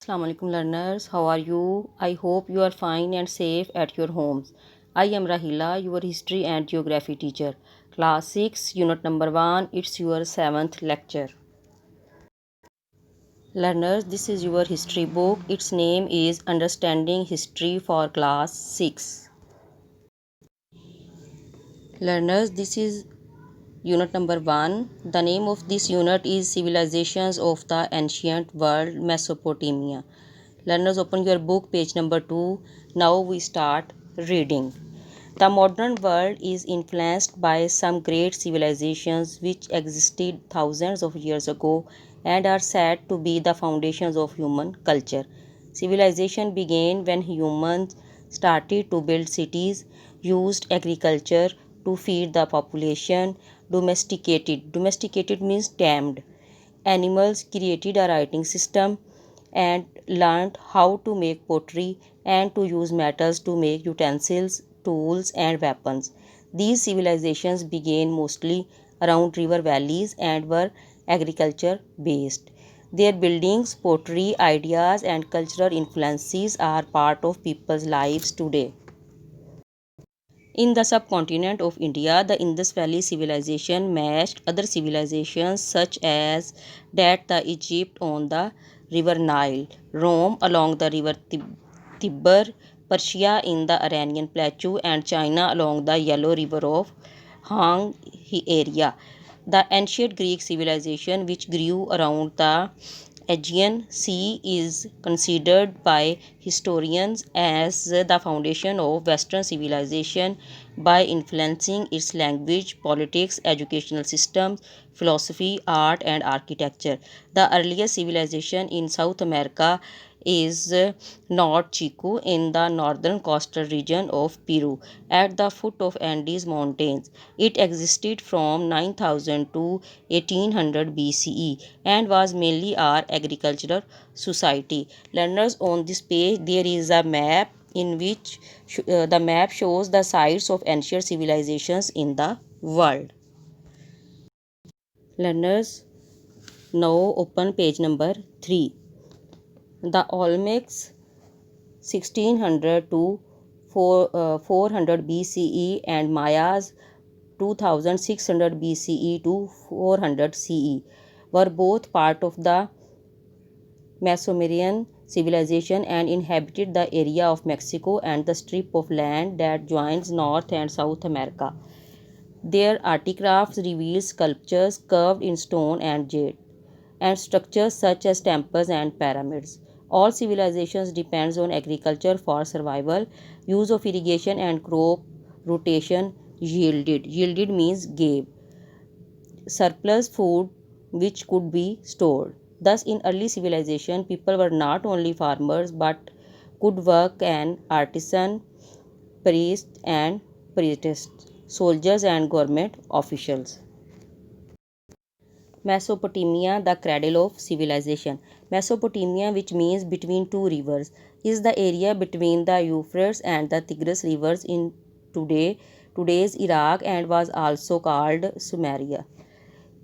Assalamu alaikum learners, how are you? I hope you are fine and safe at your homes. I am Rahila, your history and geography teacher. Class 6, unit number 1, it's your 7th lecture. Learners, this is your history book. Its name is Understanding History for Class 6. Learners, this is unit number 1. The name of this unit is Civilizations of the Ancient World, Mesopotamia. Learners, open your book, page number 2. Now we start reading. The modern world is influenced by some great civilizations which existed thousands of years ago and are said to be the foundations of human culture. Civilization began when humans started to build cities, used agriculture to feed the population, domesticated means tamed animals, created a writing system, and learned how to make pottery and to use metals to make utensils, tools, and weapons. These civilizations began mostly around river valleys and were agriculture based. Their buildings, pottery, ideas, and cultural influences are part of people's lives today. In the subcontinent of India, the Indus Valley civilization matched other civilizations such as that the Egypt on the river Nile, Rome along the river Tiber, Persia in the Iranian plateau, and China along the Yellow River of Han area. The ancient Greek civilization, which grew around the Aegean Sea, is considered by historians as the foundation of Western civilization by influencing its language, politics, educational systems, philosophy, art, and architecture. The earliest civilization in South America is North Chico in the northern coastal region of Peru at the foot of Andes Mountains. It existed from 9000 to 1800 BCE and was mainly our agricultural society. Learners, on this page there is a map in which the map shows the sites of ancient civilizations in the world. Learners, now open page number 3. The Olmecs 1600 to 400 BCE and Mayas 2600 BCE to 400 CE were both part of the Mesomerian civilization and inhabited the area of Mexico and the strip of land that joins North and South America. Their articrafts reveal sculptures carved in stone and jade, and structures such as temples and pyramids. All civilizations depends on agriculture for survival. Use of irrigation and crop rotation yielded. Yielded means gave surplus food which could be stored. Thus, in early civilization, people were not only farmers but could work an artisan, priests and priestesses, soldiers and government officials. Mesopotamia, the cradle of civilization. Mesopotamia, which means between two rivers, is the area between the Euphrates and the Tigris rivers in today's Iraq and was also called Sumeria.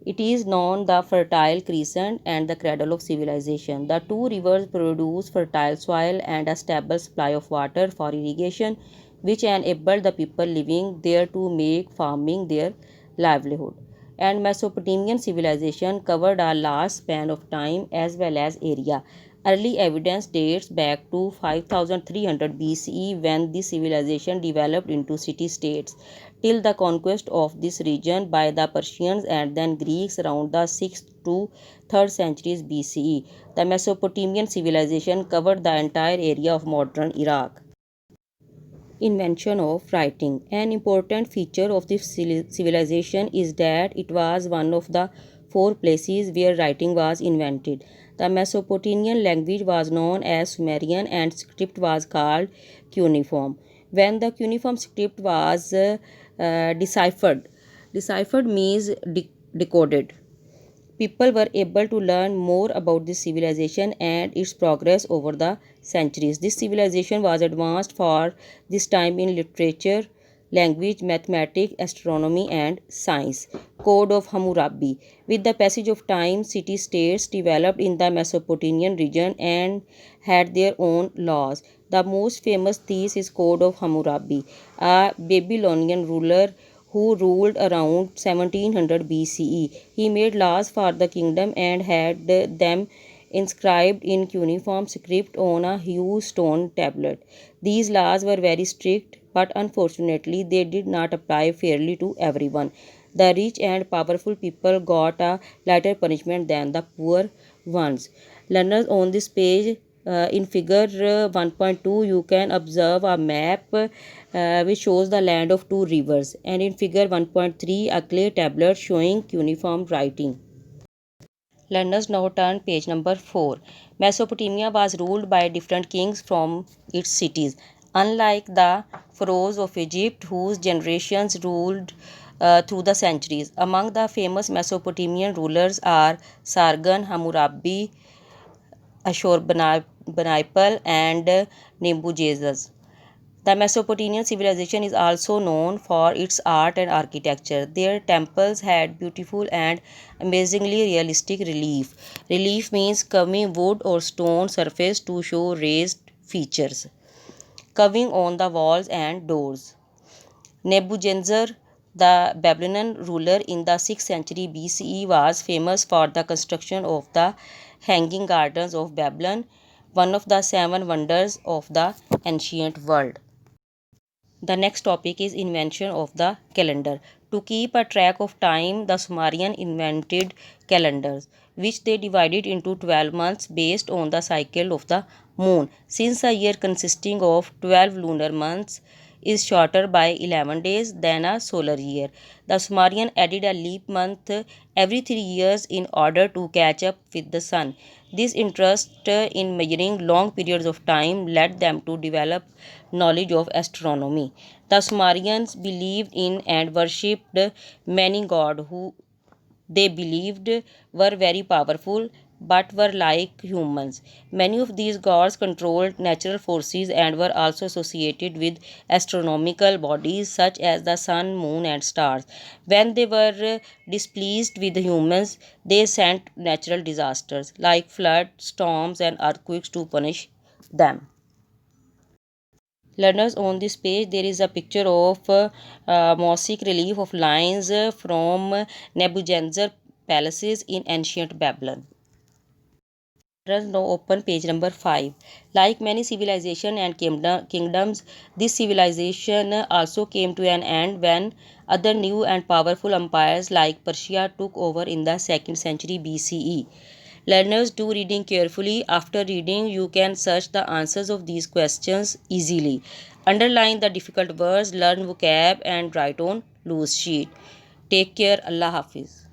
It is known the Fertile Crescent and the cradle of civilization. The two rivers produce fertile soil and a stable supply of water for irrigation, which enabled the people living there to make farming their livelihood. And Mesopotamian civilization covered a large span of time as well as area. Early evidence dates back to 5300 BCE when this civilization developed into city-states till the conquest of this region by the Persians and then Greeks around the 6th to 3rd centuries BCE. The Mesopotamian civilization covered the entire area of modern Iraq. Invention of writing. An important feature of this civilization is that it was one of the four places where writing was invented. The Mesopotamian language was known as Sumerian and script was called cuneiform. When the cuneiform script was deciphered means decoded. People were able to learn more about this civilization and its progress over the centuries. This civilization was advanced for this time in literature, language, mathematics, astronomy, and science. Code of Hammurabi. With the passage of time, city-states developed in the Mesopotamian region and had their own laws. The most famous this is Code of Hammurabi, a Babylonian ruler who ruled around 1700 BCE. He made laws for the kingdom and had them inscribed in cuneiform script on a huge stone tablet. These laws were very strict, but unfortunately, they did not apply fairly to everyone. The rich and powerful people got a lighter punishment than the poor ones. Learners on this page in figure 1.2 you can observe a map which shows the land of two rivers, and in figure 1.3 a clay tablet showing cuneiform writing. Learners now turn page number 4. Mesopotamia was ruled by different kings from its cities. Unlike the pharaohs of Egypt, whose generations ruled through the centuries. Among the famous Mesopotamian rulers are Sargon, Hammurabi, Ashurbanipal, and Nebuchadnezzar. The Mesopotamian civilization is also known for its art and architecture. Their temples had beautiful and amazingly realistic relief. Relief means carving wood or stone surface to show raised features, carving on the walls and doors. Nebuchadnezzar, the Babylonian ruler in the 6th century BCE, was famous for the construction of the Hanging Gardens of Babylon, one of the seven wonders of the ancient world. The next topic is invention of the calendar. To keep a track of time, the Sumerian invented calendars, which they divided into 12 months based on the cycle of the moon. Since a year consisting of 12 lunar months is shorter by 11 days than a solar year, the Sumerian added a leap month every 3 years in order to catch up with the sun. This interest in measuring long periods of time led them to develop knowledge of astronomy. The Sumerians believed in and worshipped many gods who they believed were very powerful but were like humans. Many of these gods controlled natural forces and were also associated with astronomical bodies such as the sun, moon, and stars. When they were displeased with humans, they sent natural disasters like floods, storms, and earthquakes to punish them. Learners, on this page there is a picture of mosaic relief of lions from Nebuchadnezzar palaces in ancient Babylon. Let us now open page number 5. Like many civilizations and kingdoms, this civilization also came to an end when other new and powerful empires like Persia took over in the 2nd century BCE. Learners, do reading carefully. After reading, you can search the answers of these questions easily. Underline the difficult words, learn vocab, and write on loose sheet. Take care. Allah Hafiz.